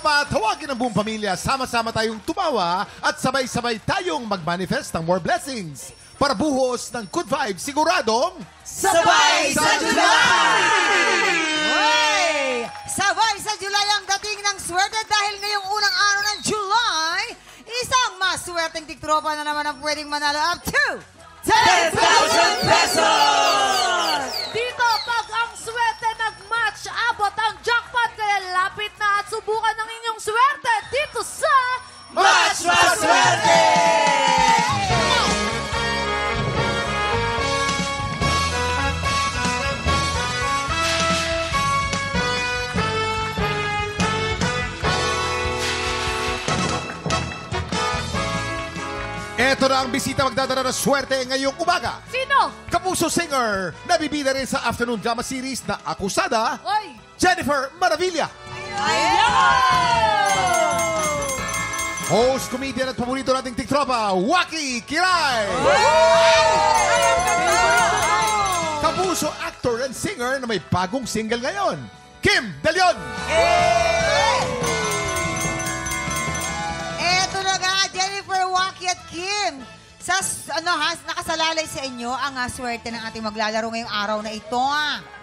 ba tawagin ang buong pamilya, sama-sama tayong tumawa at sabay-sabay tayong mag-manifest ng more blessings para buhos ng good vibes siguradong Sabay sa July! Hey! Sabay sa July ang dating ng swerte dahil ngayong unang araw ng July, isang maswerteng tiktropa na naman ang pwedeng manalo up to 10,000 pesos! Dito, pag ang swerte nag-match, abot ang jackpot. Kaya lapit na at subukan ng inyong swerte dito sa Match Maswerte! Ito na ang bisita magdadala ng swerte ngayong umaga. Sino? Kapuso singer, nabibida rin sa afternoon drama series na Akusada, Oy! Jennifer Maravilla. Host, comedian at paborito nating tiktropa, Waki Kiray. Kapuso actor and singer na may bagong single ngayon, Kim De Leon. Eto na nga, Jennifer, Waki at Kim. Sa, nakasalalay sa inyo ang swerte ng ating maglalaro ngayong araw na ito.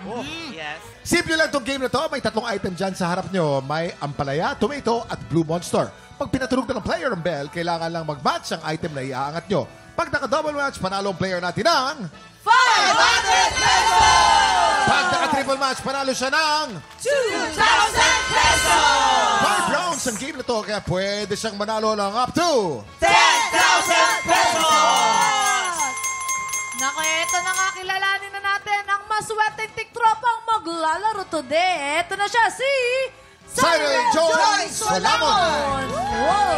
Oh, yes. Simple lang tong game na to. May tatlong item dyan sa harap nyo. May ampalaya, tomato, at blue monster. Pag pinatulog na ng player ang bell, kailangan lang mag-match ang item na iaangat nyo. Pag naka-double match, panalo ang player natin ng 500 pesos! Pag naka-triple match, panalo siya ng 2,000 pesos! 5 rounds ang game na to, kaya pwede siyang manalo ng up to 10,000 pesos! Naku, eto na nga, kilalanin na natin ang maswerteng tiktropang maglalaro today. Eto na siya, si Cyril Joy Solamon! Wow!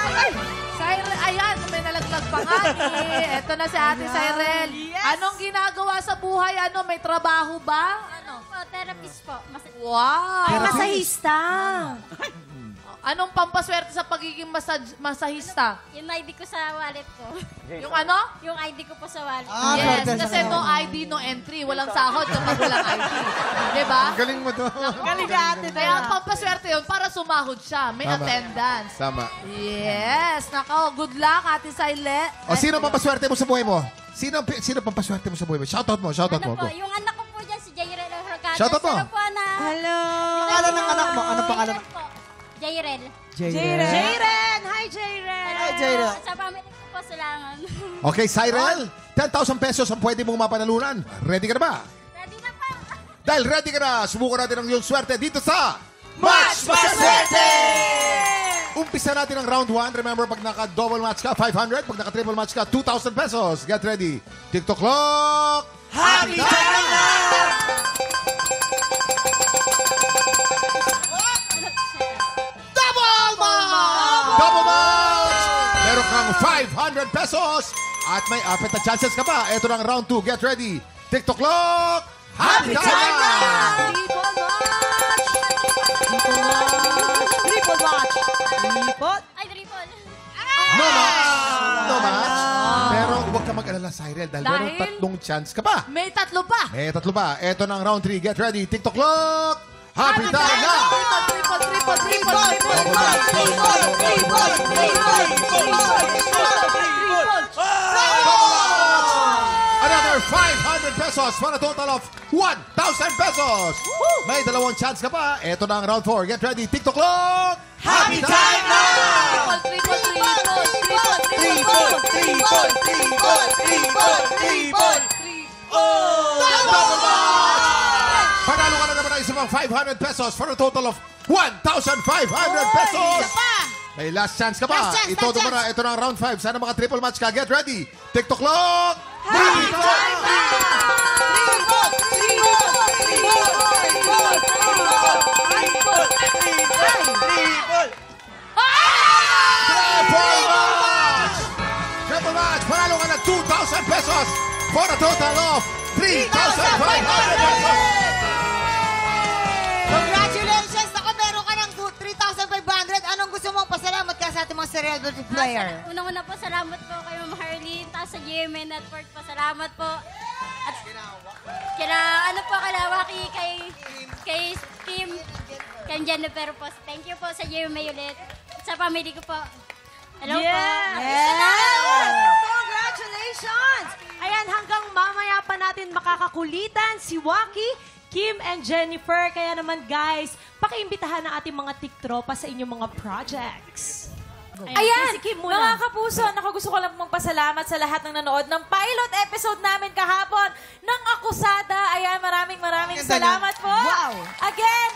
Ay! Cyril, ayan, may nalaglag pa nga eh. Eto na si Ate Cyril. Anong ginagawa sa buhay? May trabaho ba? Therapist po. Wow! Ay, masahista. Anong pampaswerte sa pagiging masahista? Yung ID ko sa wallet ko. Yung ano? Yung ID ko po sa wallet. Yes, kasi no ID, no entry. Walang sahod kapag walang ID. Diba? Galing mo to. Galing natin. Kaya ang pampaswerte yun para sumahod siya. May Tama. attendance. Tama. Yes. Nako, good luck, Ate Saile. O, sino pampaswerte mo sa buhay mo? Sino pampaswerte mo sa buhay mo? Shoutout mo, shoutout mo. Ano po, Go. yung anak ko po dyan, si Jayrel Hurcada. Shoutout mo. Hello po, anak. Hello. Pangalan ng anak mo? Ano pangalan? Jayrel. Jayren! Hi, Jayren! Hi, Jayrel. Sa family ko po, Salangan. Okay, Cyril, 10,000 pesos ang pwede mong mapanalunan. Ready ka na ba? Ready na pa. Dahil ready ka na, subukan natin ang iyong swerte dito sa Match Maswerte! Umpisa natin ang round 1. Remember, pag naka-double match ka, 500. Pag naka-triple match ka, 2,000 pesos. Get ready. TikTok clock! Happy time na! Double match! Meron kang 500 pesos at may apat na chances ka pa. Ito na ang round 2. Get ready. TikTok clock! Happy time na! Triple match! Triple match! Triple match! Lipot. Ay, triple. No match! No match! Pero huwag ka mag-alala, Cyril, dahil meron Dahil? tatlong chance ka pa. May tatlo pa. Tatlo pa. Ito na ang round 3. Get ready. TikTok clock! Happy time na! Another 500 pesos for a total of 1,000 pesos. May dalawang chance ka pa. Ito na ang round 4. Get ready. TikTok clock! Happy time na! Oh! Double match! Panalo ka na naman ng isang 500 pesos for a total of 1,500 pesos. May last chance ka pa. Last chance, Ito last chance. na. Ito na ang round 5. Sana maka-triple match ka. Get ready. TikTok clock! Happy time na! Triple match! Triple match! Panalo ka na 2,000 pesos for a total of 3,500 pesos! Congratulations! Ako, meron ka ng 3,500. Anong gusto mong pasalamat ka sa ating mga celebrity player? Unang-una po, salamat po kay Ma'am Harleen. Tapos sa GMA Network po, salamat po. Kaya ano po, kalawaki kay Team, kay Jennifer po. Thank you po sa GMA ulit. Sa family ko po. Hello po. Congratulations! Ayan, hanggang mamaya pa natin makakakulitan si Waki, Kim, and Jennifer. Kaya naman guys, pakiimbitahan ang ating mga tiktropa sa inyong mga projects. Ayan, si Kim muna. mga kapuso, naku, gusto ko lang magpasalamat sa lahat ng nanood ng pilot episode namin kahapon ng Akusada. Ayan, maraming salamat po. Wow. Again,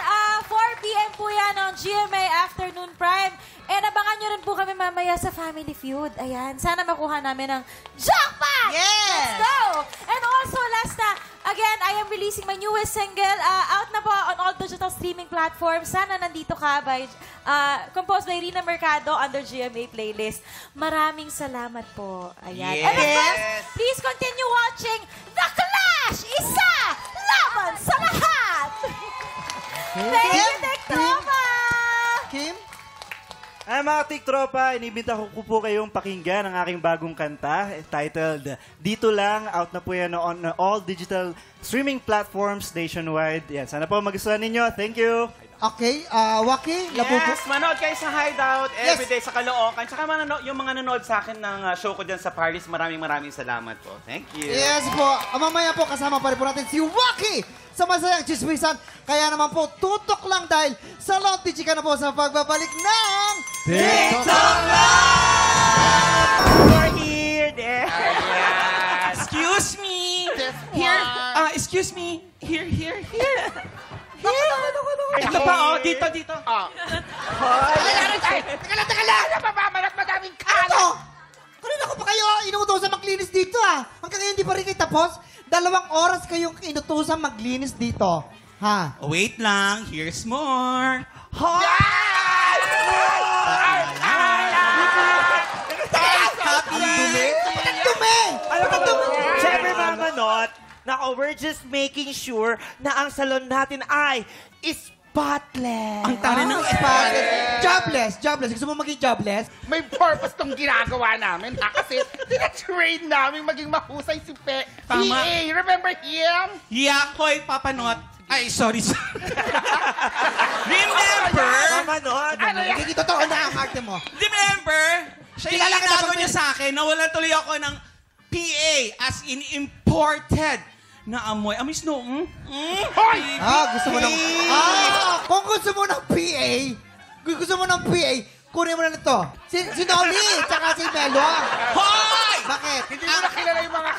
4 p.m. po yan on GMA Afternoon Prime. And abangan nyo rin po kami mamaya sa Family Feud. Ayan, sana makuha namin ng jackpot! Yes! Let's go! And also, last na, again, I am releasing my newest single. Out na po on all digital streaming platforms. Sana nandito ka by, composed by Rina Mercado under GMA playlist. Maraming salamat po. Ayan. Yes! And of course, please continue watching The Clash! Isa! Laban sa lahat! Thank you, Tektropa! Kim? Mga tiktropa, inibita ko po kayong pakinggan ang aking bagong kanta titled Dito Lang. Out na po yan on all digital streaming platforms nationwide. Yan, sana po magustuhan ninyo. Thank you. Okay, Waki, labubo. Yes, manood kayo sa Hideout everyday sa Caloocan. Tsaka yung mga nanood sa akin ng show ko dyan sa Paris, maraming salamat po. Thank you. Yes po. Mamaya po kasama pa rin po natin si Waki sa Masayang Chismisan. Kaya naman po, tutok lang dahil sa Loti Chika na po sa pagbabalik ng TikTok We're here, there. Excuse me. Here. Excuse me. Here. Ito pa, dito. Teka lang! Napapamanat madaming kalat. Ano? Kanina ko pa kayo inuutosan maglinis dito Hanggang ngayon hindi pa rin kayo tapos. 2 oras kayong inutusan maglinis dito. Ha? Wait lang, here's more. Ang dumi! Alam mo, Siyempre, Mama Not, we're just making sure na ang salon natin ay spotless. Ang tari ng Jobless. Gusto mo maging jobless? May purpose tong ginagawa namin, Kasi tina-train namin maging mahusay si Tama. PA. Remember him? Yakoy, Papanot. Ay, sorry. Remember? Mama Not. Hindi totoo na ang arte mo. Remember? Siya yung Kilala ka itago dapat niya sa akin na wala tuloy ako ng PA as in imported na amoy. Amoy snow. Hoy! Gusto mo ng... kung gusto mo ng PA, kunin mo na nito. Si Noli, tsaka si Melo. Hoy! Bakit? Hindi mo na kilala yung mga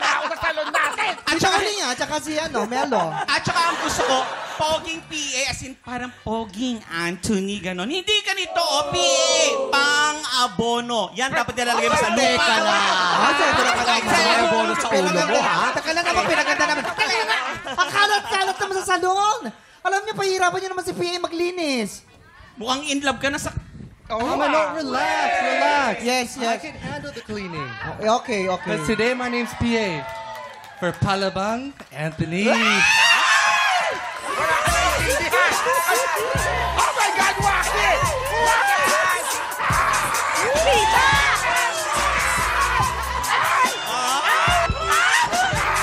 tao sa salon natin. Si Noli nga, tsaka si Melo. At saka ang gusto ko, poging PA as in parang poging Anthony, ganon. Hindi ka nito, PA, pang-abono. Yan dapat nilalagay mo sa lupa. Teka lang. Siyempre ka lang. May bonus sa ulo mo, Teka lang naman, pinaganda naman. Teka lang. Ang kalat-kalat naman sa salon. Alam niyo, pahirapan niyo naman si PA maglinis. Mukhang in love ka na sa... Relax. Yes. I can handle the cleaning. Okay. But today, my name's PA. For Palabang, Anthony. Oh my God, Waki!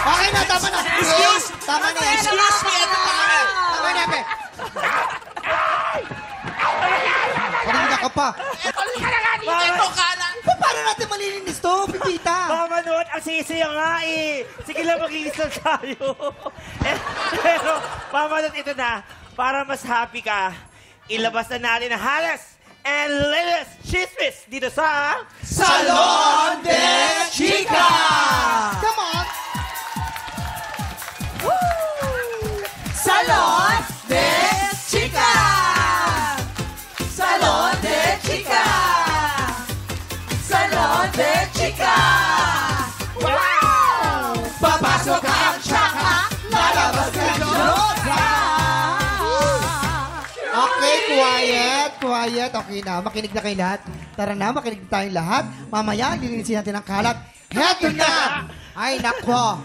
Okay na, tama na. Tama na. Excuse me, ito pa kami. Tama na, Pe. Kanina ka pa. Ito ka na. Paano natin malilinis to, Pipita? Mama Not, ang sisiya nga Sige lang, maglinis lang tayo. Pero, Mama Not, ito na. Para mas happy ka, ilabas na natin ang halas and latest chismis dito sa... Salon de Chica! Come on! Salon de Chica! Salon de Chica! Salon de Chica! Wow! Papasok ang tsaka, lalabas ka Diyosa! Okay, quiet. Okay na, makinig na kayo lahat. Tara na, makinig na tayong lahat. Mamaya, lilinisin natin ang kalat. Heto na! Ay, nako!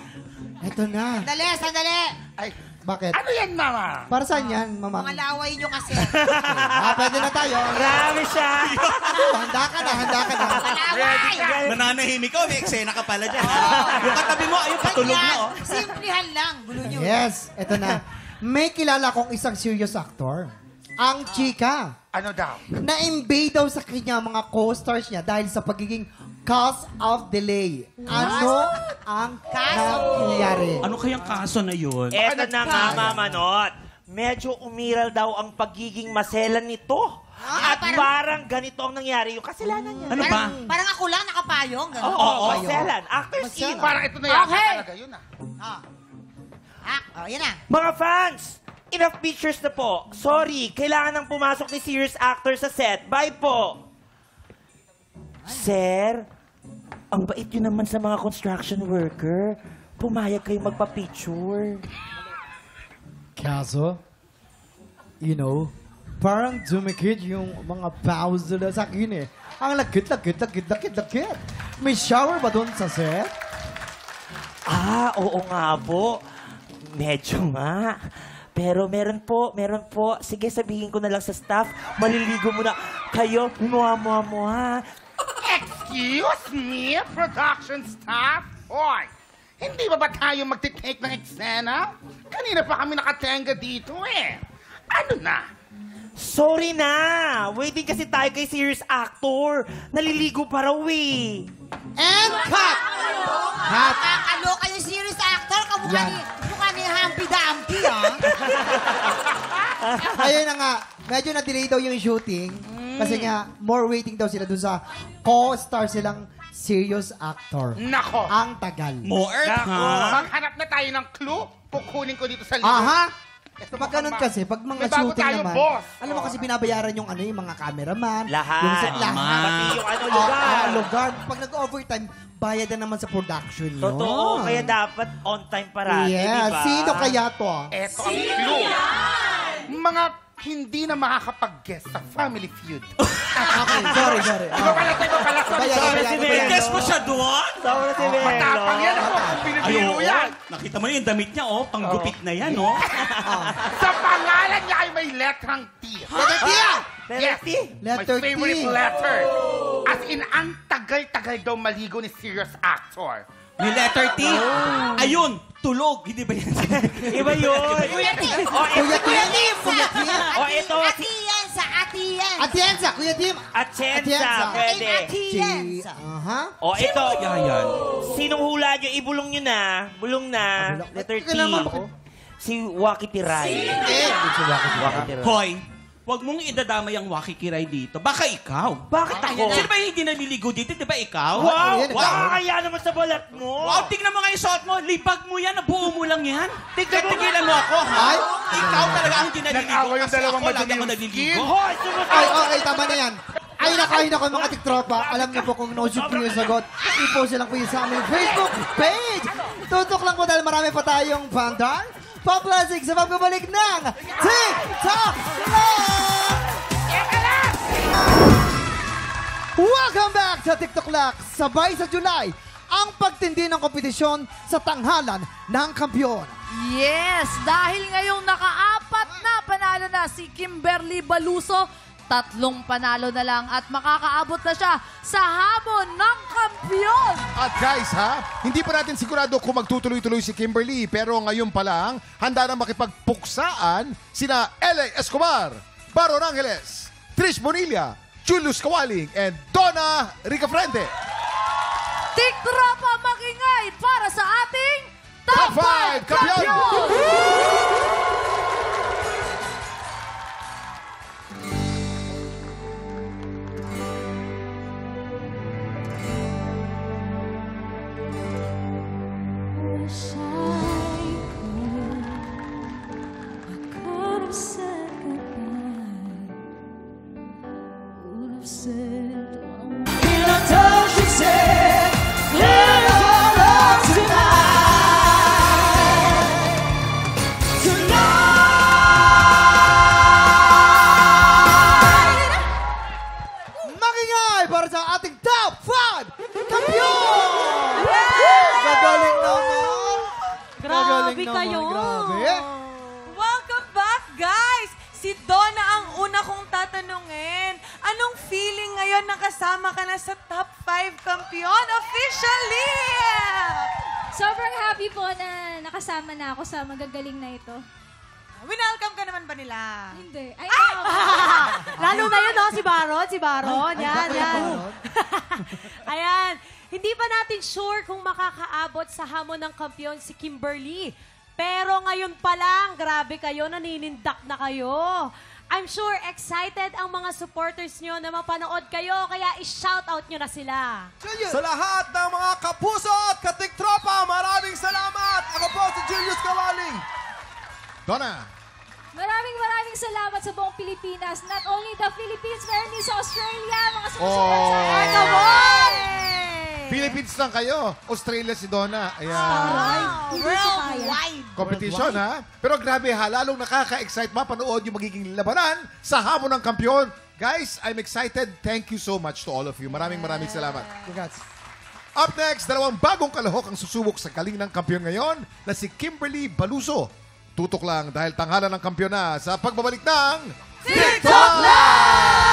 Heto na. Sandali. Ay, Bakit? Ano yan, Mama? Para saan yan, mamang? Mga laway nyo kasi. Pwede na tayo. Marami siya. Handa ka na, handa ka na. Ready ka? Nananahimik ka, may eksena ka pala dyan. Yung katabi mo, ayun, patulog na, oh. Simplihan lang. Gulo nyo. Yes, eto na. May kilala kong isang serious actor. Ang chika. Ano daw? Na-invade daw sa kanya mga co-stars niya dahil sa pagiging cause of delay. Ano ang nangyari? Ano kayang kaso na yun? Eto na nga, Mama Not. Medyo umiral daw ang pagiging maselan nito. At parang ganito ang nangyari yung kasalanan niya. Ano ba? Parang ako lang nakapayong. Ganun. Oo, maselan. Actors in. Parang ito na yata Okay. talaga yun, Yan na. Mga fans, enough pictures na po. Sorry, kailangan nang pumasok ni serious actor sa set. Bye po. Sir, ang bait yun naman sa mga construction worker. Pumayag kayo magpa-picture. Kaso, you know, parang dumikit yung mga bows nila sa akin eh. Ang lagkit. May shower ba doon sa set? Oo nga po. Medyo nga. Pero meron po. Sige, sabihin ko na lang sa staff. Maliligo muna kayo. Mua. Excuse me, production staff? Hoy, hindi ba tayo magtitake ng eksena? Kanina pa kami nakatenga dito eh. Ano na? Sorry na. Waiting kasi tayo kay serious actor. Naliligo pa raw eh. And cut! Cut! Kakaloka yung serious actor. Kamukha ni Humpty Dumpty, Ayun na nga, medyo na-delay daw yung shooting. Kasi nga, more waiting daw sila dun sa co-star silang serious actor. Nako. Ang tagal. More, Nako. ha? Maghanap na tayo ng clue. Kukunin ko dito sa libro. Aha! Ito Pag ganun kasi, pag mga May bago shooting tayo, naman, boss. alam mo kasi binabayaran yung yung mga cameraman. Lahat. Yung set, lahat. Pati yung lugar. Lugar. Pag nag-overtime, bayad na naman sa production yun. Totoo. Kaya dapat on time parati, Yeah. diba? Sino kaya to? Ito ang clue. Mga hindi na makakapag-guest sa Family Feud. Okay, sorry. Iba pala. Sorry. Bayan. May guess mo siya doon? Sabi na si Melo. Matapang yan ako. Binibiro Ayun, yan. nakita mo yung damit niya, oh. Panggupit na yan, oh. Sa pangalan niya ay may letrang T. Letter T! Yes. Letter My favorite T. letter. As in, ang tagal-tagal daw maligo ni serious actor. May letter T. Ayun, tulog. Hindi ba yan? Iba yun. Kuya Tim! O ito, Atienza! Kuya Tim! Atienza. Pwede. Aha. O ito. Kaya yan. Sinong hula nyo? Ibulong nyo na. Bulong na. Letter T. Si Waki Piray. Waki Piray. Hoy, wag mong idadamay ang wakikiray dito. Baka ikaw. Bakit ako? Sino ba yung hindi naliligo dito? Di ba ikaw? Wow! Ayan, Wow! Kaya naman sa balat mo! Wow, tignan mo nga yung suot mo. Libag mo yan. Nabuo mo lang yan. Tigilan mo ako, ha? Ay! Ikaw talaga ang hindi naliligo. Nag-away yung Kasi dalawang ako lagi madumi ako yung naliligo. Hoy! Ay, Sumunod! okay, tama na yan. Ay, nako mga tiktropa. Alam niyo po kung no-shoot po yung sagot, i-post lang po yun sa aming Facebook page. Tutok lang po dahil marami pa tayong pandar. Pa-plastic sa pagbabalik ng TikTok Live! Welcome back sa TikTok Lock. Sabay sa July, ang pagtindi ng kompetisyon sa tanghalan ng kampiyon. Yes, dahil ngayong nakaapat na panalo na si Kimberly Baluso, 3 panalo na lang at makakaabot na siya sa hamon ng kampiyon. At guys ha, hindi pa natin sigurado kung magtutuloy-tuloy si Kimberly, pero ngayon pa lang, handa na makipagpuksaan sina L.A. Escobar, Baron Angeles, Trish Bonilla, Julius Kawaling, and Donna Ricafrente. Tiktropa makingay para sa ating Top 5 Kampiyon! Makingay para sa ating Top 5 Kampiyon! Gagaling naman! Grabe Gagaling naman, kayo. Grabe. tatanungin. Anong feeling ngayon na kasama ka na sa top 5 kampiyon officially? Sobrang happy po na nakasama na ako sa magagaling na ito. Winelcome ka naman ba nila? Hindi. Ay, Lalo na yun, no? Si Baron. Si Baron. Yan, yan. Ayan. Hindi pa natin sure kung makakaabot sa hamon ng kampiyon si Kimberly. Pero ngayon pa lang, grabe kayo, naninindak na kayo. I'm sure excited ang mga supporters nyo na mapanood kayo, kaya i-shoutout nyo na sila. Sa lahat ng mga kapuso at katiktropa, maraming salamat! Ako po si Julius Cawaling. Donna. maraming salamat sa buong Pilipinas. Not only the Philippines, meron din sa Australia, mga Oh. sumusunod sa akin. Come on! Philippines lang kayo. Australia si Donna. Ayan. Worldwide! Competition, ha? Pero grabe ha, lalong nakaka-excite mapanood yung magiging labanan sa hamon ng kampiyon. Guys, I'm excited. Thank you so much to all of you. Maraming salamat. Congrats. Up next, dalawang bagong kalahok ang susubok sa galing ng kampiyon ngayon na si Kimberly Baluso. Tutok lang dahil tanghalan ng kampiyon na sa pagbabalik ng TikTok Live!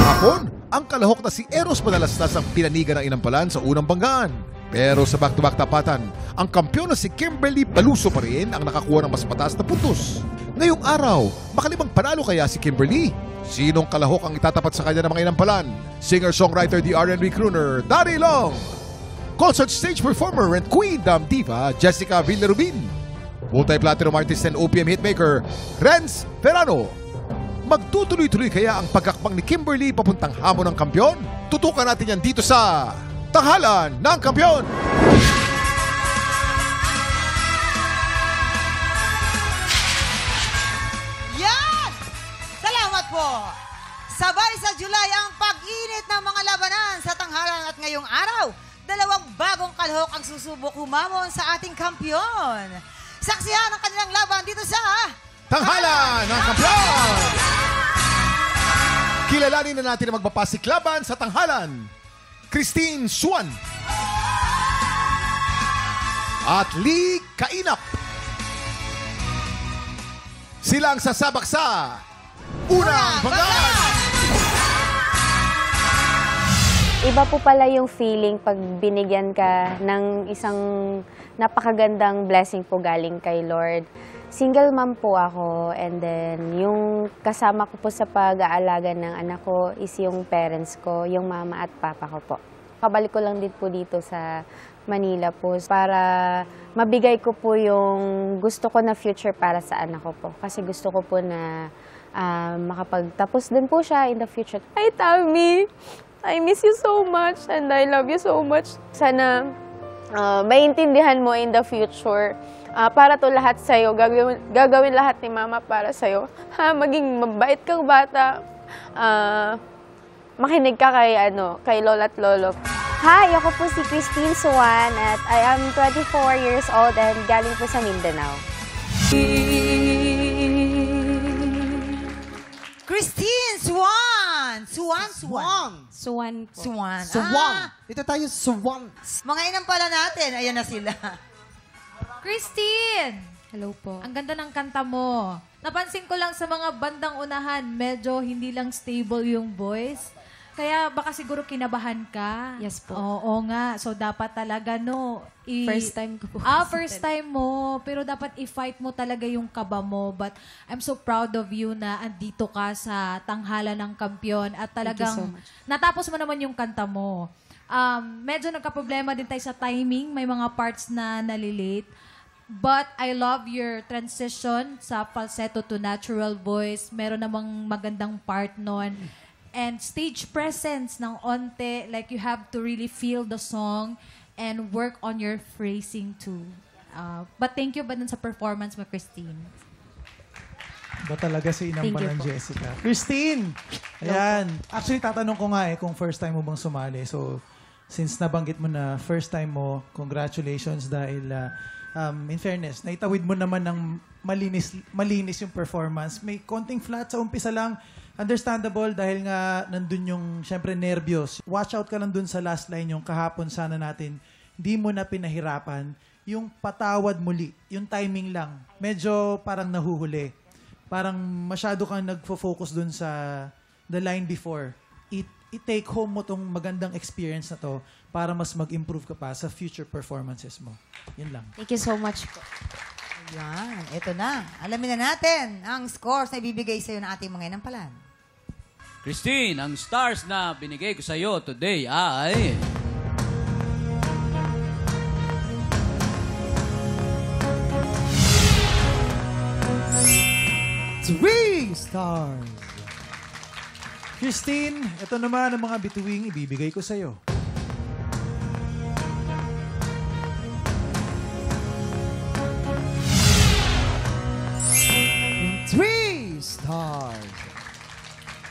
Hapon, ang kalahok na si Eros madalastas ang pinanigan ng inampalan sa unang banggaan. Pero sa back-to-back tapatan, ang kampiyon na si Kimberly Baluso pa rin ang nakakuha ng mas mataas na puntos. Ngayong araw, makalibang panalo kaya si Kimberly? Sinong kalahok ang itatapat sa kanya ng mga inampalan? Singer-songwriter, the R&B crooner, Daddy Long. Concert stage performer and Queen Dam Diva, Jessica Villarubin. Multi-platinum artist and OPM hitmaker, Renz Ferrano. Magtutuloy-tuloy kaya ang pagkakbang ni Kimberly papuntang hamon ng kampiyon? Tutukan natin yan dito sa Tanghalan ng Kampiyon! Yan! Salamat po! Sabay sa July ang pag-init ng mga labanan sa tanghalan at ngayong araw, dalawang bagong kalahok ang susubok humamon sa ating kampiyon. Saksihan ang kanilang laban dito sa Tanghalan ng Kampiyon! Kilalanin na natin ang magpapasiklaban sa tanghalan. Christine Suan at Lee Kainap. Silang sasabak sa unang banggaan. Iba po pala yung feeling pag binigyan ka ng isang napakagandang blessing po galing kay Lord. Single mom po ako, and then yung kasama ko po sa pag-aalaga ng anak ko is yung parents ko, yung mama at papa ko po. Kabalik ko lang din po dito sa Manila po para mabigay ko po yung gusto ko na future para sa anak ko po. Kasi gusto ko po na makapagtapos din po siya in the future. Hi, Tami! I miss you so much and I love you so much. Sana maintindihan mo in the future. Para to lahat sa'yo. Gagawin lahat ni Mama para sa'yo. Maging mabait kang bata. Makinig ka kay Lola at Lolo. Hi, ako po si Christine Suan at I am 24 years old and galing po sa Mindanao. Christine Suan! Suan po. Suwan. Dito tayo, Suwan. Mga inampala natin, ayan na sila. Christine! Hello po. Ang ganda ng kanta mo. Napansin ko lang sa mga bandang unahan, medyo hindi lang stable yung voice. Kaya baka siguro kinabahan ka. Yes po. Oo nga. So dapat talaga, First time ko po. First time mo. Pero dapat i-fight mo talaga yung kaba mo. But I'm so proud of you na andito ka sa tanghalan ng kampiyon. At talagang so much. natapos mo naman yung kanta mo. Medyo nagka-problema din tayo sa timing. May mga parts na nalilate. But I love your transition sa falsetto to natural voice. Meron namang magandang part nun. And stage presence ng onte. Like you have to really feel the song and work on your phrasing too. But thank you ba dun sa performance mo, Christine? Ba talaga si Thank Inang you ng po. Jessica. Christine! Ayan. Actually, tatanong ko nga kung first time mo bang sumali. So, since nabanggit mo na first time mo, congratulations dahil in fairness, naitawid mo naman ng malinis yung performance. May konting flat sa umpisa lang. Understandable dahil nga nandun yung, syempre, nervyos. Watch out ka lang dun sa last line yung kahapon sana natin. Hindi mo na pinahirapan. Yung patawad muli, yung timing lang. Medyo parang nahuhuli. parang masyado kang nagfo-focus dun sa the line before. I-take home mo tong magandang experience na to para mas mag-improve ka pa sa future performances mo. Yun lang. Thank you so much po. Ayan, ito na. Alamin na natin ang scores na ibibigay sa'yo ng ating mga inampalan. Christine, ang stars na binigay ko sa iyo today ay... 3 stars. Christine, ito naman ang mga bituing ibibigay ko sa'yo. 3 stars.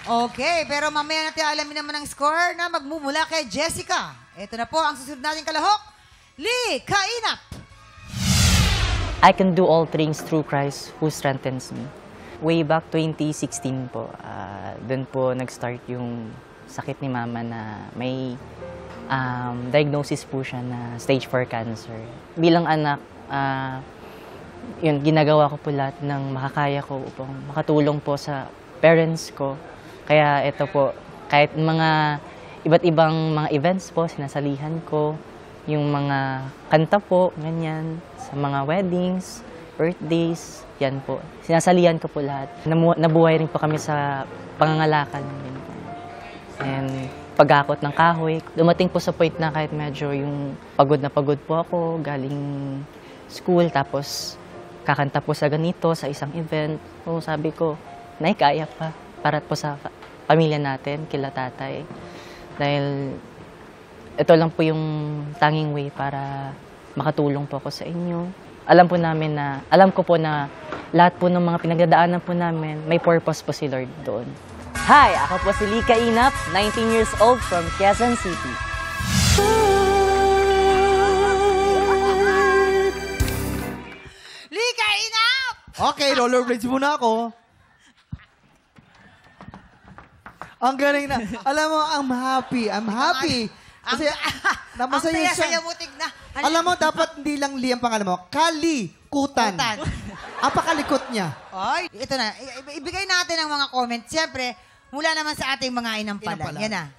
Okay, pero mamaya natin alamin naman ang score na magmumula kay Jessica. Ito na po ang susunod nating kalahok. Lee Kainap. I can do all things through Christ who strengthens me. Way back 2016 po, doon po nag-start yung sakit ni Mama na may diagnosis po siya na stage 4 cancer. Bilang anak, yun, ginagawa ko po lahat ng makakaya ko upang makatulong po sa parents ko. Kaya ito po, kahit mga iba't ibang mga events po, sinasalihan ko, yung mga kanta po, ganyan, sa mga weddings, birthdays, yan po. Sinasalihan ko po lahat. Nabuhay rin po kami sa pangangalakal. And pag-akot ng kahoy. Dumating po sa point na kahit medyo yung pagod na pagod po ako, galing school, tapos kakanta po sa ganito, sa isang event. So sabi ko, Nay, kaya pa. Para po sa pamilya natin, kila tatay. Dahil ito lang po yung tanging way para makatulong po ako sa inyo. Alam ko po na lahat po ng mga pinagdadaanan po namin, may purpose po si Lord doon. Hi, ako po si Lee Kainap, 19 years old from Quezon City. Lee Kainap! Okay, rollerblades muna ako. Ang galing na. Alam mo, I'm happy. Kasi namasaya siya. Ang saya-saya Alam mo, dapat hindi lang Lee ang pangalan mo. Kalikutan. Apakalikot niya. Ay, ito na. Ibigay natin ang mga comments. Siyempre, mula naman sa ating mga inampalan. Yan na.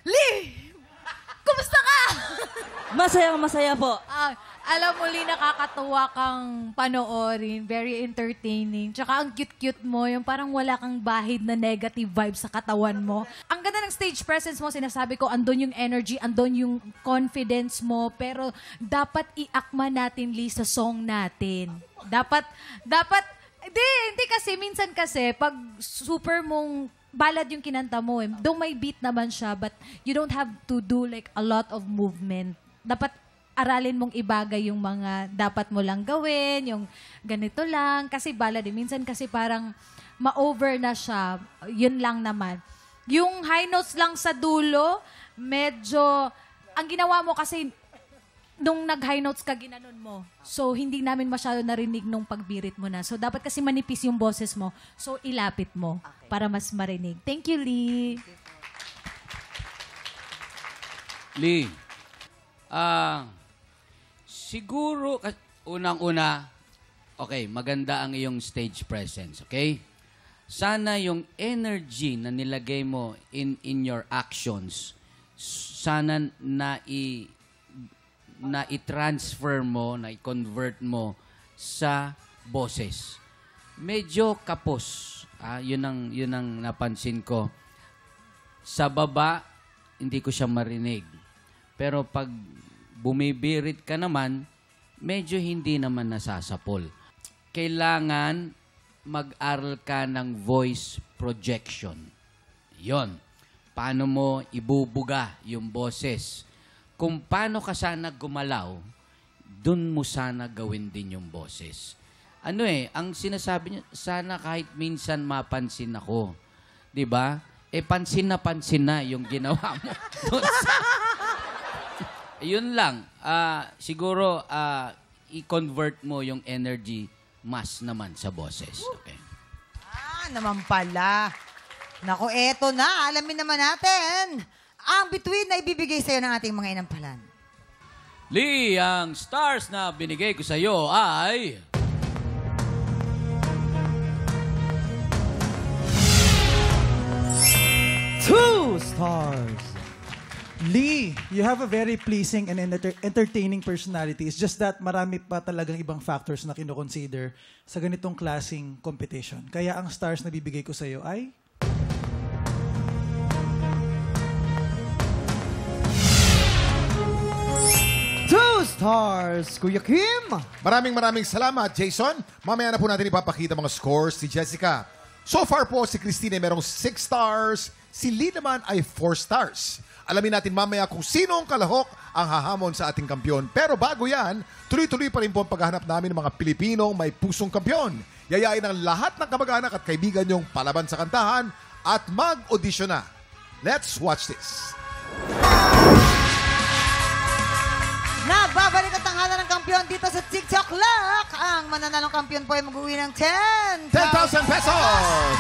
Lee! Kumusta ka? Masaya po. Alam mo, Lee, nakakatuwa kang panoorin. Very entertaining. Tsaka ang cute-cute mo. Yung parang wala kang bahid na negative vibes sa katawan mo. Ang ganda ng stage presence mo, sinasabi ko, andun yung energy, andun yung confidence mo. Pero dapat iakma natin, Lee, sa song natin. Dapat, hindi kasi, minsan kasi, pag super mong balad yung kinanta mo, though may beat naman siya, but you don't have to do like a lot of movement. Dapat aralin mong ibagay yung mga dapat mo lang gawin, yung ganito lang. Kasi balad, minsan kasi parang ma-over na siya. Yun lang naman. Yung high notes lang sa dulo, medyo, ang ginawa mo kasi, nung nag-high notes ka, ginanon mo. So, hindi namin masyado narinig nung pagbirit mo na. So, dapat kasi manipis yung boses mo. So, ilapit mo para mas marinig. Thank you, Lee. Lee, siguro, unang-una, okay, maganda ang iyong stage presence, okay? Sana yung energy na nilagay mo in your actions, sana na i-transfer mo, na i-convert mo sa boses. Medyo kapos. Yun ang napansin ko. Sa baba, hindi ko siya marinig. Pero pag bumibirit ka naman, medyo hindi naman nasasapol. Kailangan mag-aral ka ng voice projection. Yon. Paano mo ibubuga yung boses. Kung paano ka sana gumalaw, dun mo sana gawin din yung boses. Ang sinasabi niya, sana kahit minsan mapansin ako. 'Di ba? Pansin na yung ginawa mo. Yun lang. Siguro, i-convert mo yung energy mas naman sa boses. Okay. Naman pala. Naku, eto na. Alamin naman natin ang bituin na ibibigay sa'yo ng ating mga inampalan. Lee, ang stars na binigay ko sa'yo ay... 2 stars. Lee, you have a very pleasing and entertaining personality. It's just that marami pa talagang ibang factors na kino-consider sa ganitong klaseng competition. Kaya ang stars na bibigay ko sa'yo ay... Stars, Kuya Kim. Maraming salamat, Jason. Mamaya na po natin ipapakita mga scores si Jessica. So far po, si Christine ay merong 6 stars. Si Lee naman ay 4 stars. Alamin natin mamaya kung sino ang kalahok ang hahamon sa ating kampyon. Pero bago yan, tuloy-tuloy pa rin po ang paghahanap namin ng mga Pilipinong may pusong kampyon. Yayain ang lahat ng kamag-anak at kaibigan niyong palaban sa kantahan at mag-audition na. Let's watch this. Nagbabalik ang tanghalan ng kampyon dito sa TikTok Lock. Ang mananalong kampyon po ay mag-uwi ng 10,000 pesos!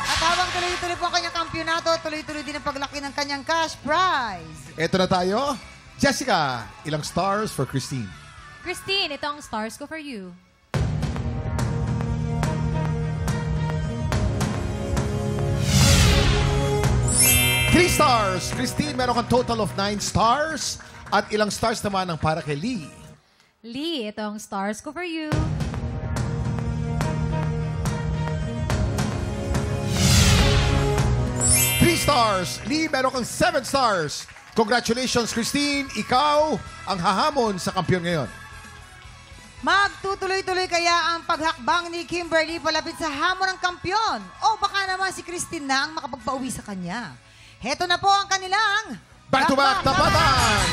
At habang tuloy-tuloy po ang kanyang kampyonato, tuloy-tuloy din ang paglaki ng kanyang cash prize. Ito na tayo. Jessica, ilang stars for Christine? Christine, ito ang stars ko for you. Three stars. Christine, meron kang total of 9 stars. At ilang stars naman ang para kay Lee? Lee, ito ang stars ko for you. Three stars. Lee, meron kang 7 stars. Congratulations, Christine. Ikaw ang hahamon sa kampyon ngayon. Magtutuloy-tuloy kaya ang paghakbang ni Kimberly palapit sa hamon ng kampyon? O baka naman si Christine na ang makapagpauwi sa kanya? Heto na po ang kanilang... Back-to-back tapatan!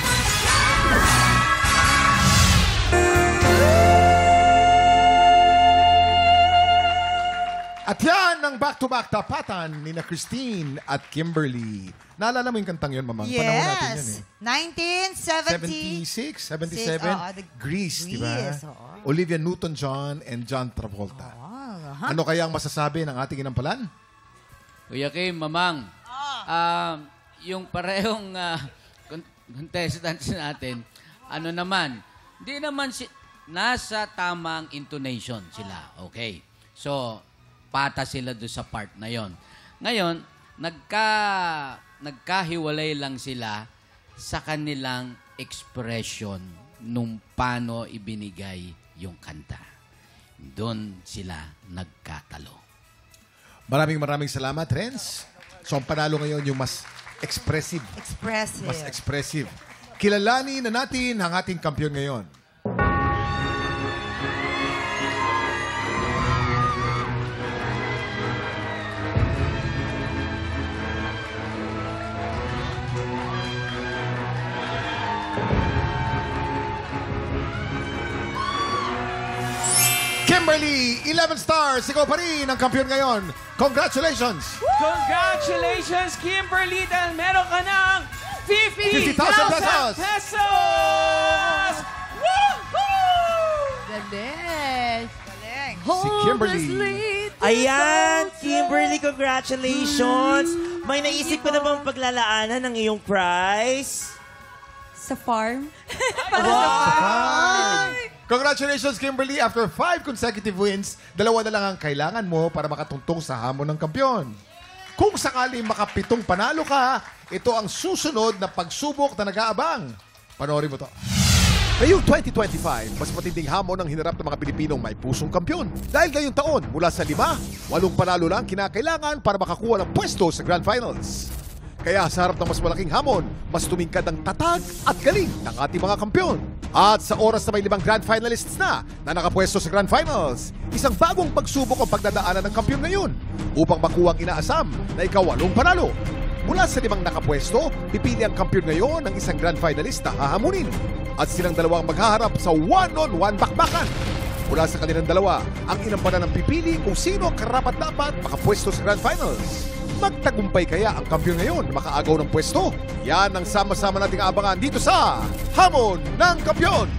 At yan ang back-to-back tapatan ni na Christine at Kimberly. Naalala mo yung kantang yun, Mamang? Yes. Panahon natin yun eh. 1976. 77? Grease, di ba? Olivia Newton-John and John Travolta. Ano kaya ang masasabi ng ating inampalan? Kuya Kim, Mamang, yung parehong contestants natin, ano naman, hindi naman nasa tamang intonation sila. Okay. So, pata sila doon sa part na yon. Ngayon, nagkahiwalay lang sila sa kanilang expression nung paano ibinigay yung kanta. Doon sila nagkatalo. Maraming salamat, Renz. So, ang panalo ngayon yung mas expressive. Mas expressive. Kilalanin na natin ang ating kampyon ngayon. Kimberly, 11 stars. Ikaw pa rin ang kampyon ngayon. Congratulations! Congratulations, Kimberly, dahil meron ka ng 50,000 pesos! Galing! Si Kimberly. Ayan, Kimberly, congratulations! May naisip ka na bang paglalaanan ng iyong prize? Sa farm? Para sa farm! Congratulations, Kimberly! After 5 consecutive wins, 2 na lang ang kailangan mo para makatuntong sa hamon ng kampyon. Kung sakali makapitong panalo ka, ito ang susunod na pagsubok na nag-aabang. Panoorin mo to. Ngayong 2025, mas matinding hamon ang hinarap ng mga Pilipinong may pusong kampyon. Dahil ngayong taon, mula sa 5, 8 panalo lang kinakailangan para makakuha ng pwesto sa Grand Finals. Kaya sa harap ng mas malaking hamon, mas tumingkad ang tatag at galing ng ating mga kampyon. At sa oras na may 5 Grand Finalists na nakapwesto sa Grand Finals, isang bagong pagsubok ang pagdadaanan ng kampyon ngayon upang makuha ang inaasam na ika-8 panalo. Mula sa 5 nakapwesto, pipili ang kampyon ngayon ng isang Grand Finalist na hahamunin. At silang dalawang maghaharap sa one-on-one bakbakan. Mula sa kanilang dalawa, ang inampanan ng pipili kung sino ang karapat-dapat makapwesto sa Grand Finals. Magtagumpay kaya ang kampyon ngayon na makaagaw ng pwesto? Yan ang sama-sama nating abangan dito sa Hamon ng Kampyon.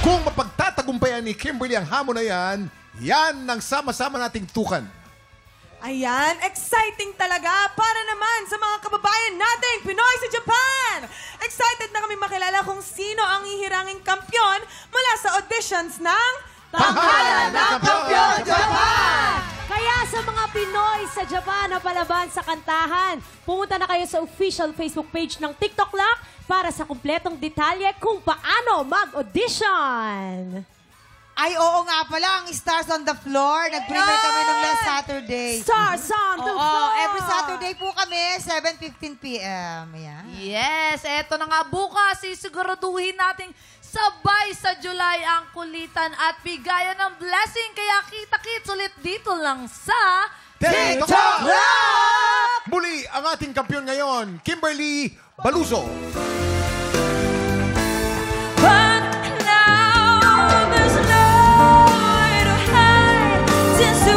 Kung mapagtatagumpayan ni Kimberly ang hamon na yan, yan ang sama-sama nating tukan. Ayan, exciting talaga para naman sa mga kababayan nating Pinoy sa Japan! Excited na kami makilala kung sino ang hihiranging kampyon mula sa auditions ng Tanghalan ng Kampyon Japan! Kaya Kaya sa mga Pinoy sa Japan na palaban sa kantahan, pumunta na kayo sa official Facebook page ng TikTok Lock para sa kumpletong detalye kung paano mag-audition. Ay, oo nga pala, ang Stars on the Floor. Nag-premiere kami nung last Saturday. Stars on the floor! Every Saturday po kami, 7:15 p.m. Yan. Yes, eto na nga bukas. Sisiguraduhin nating sabay sa July ang kulitan at bigayan ng blessing. Kaya kita-kits ulit dito lang sa TikTok Rock! Muli ang ating kampiyon ngayon, Kimberly Baluso. There's nowhere to hide since the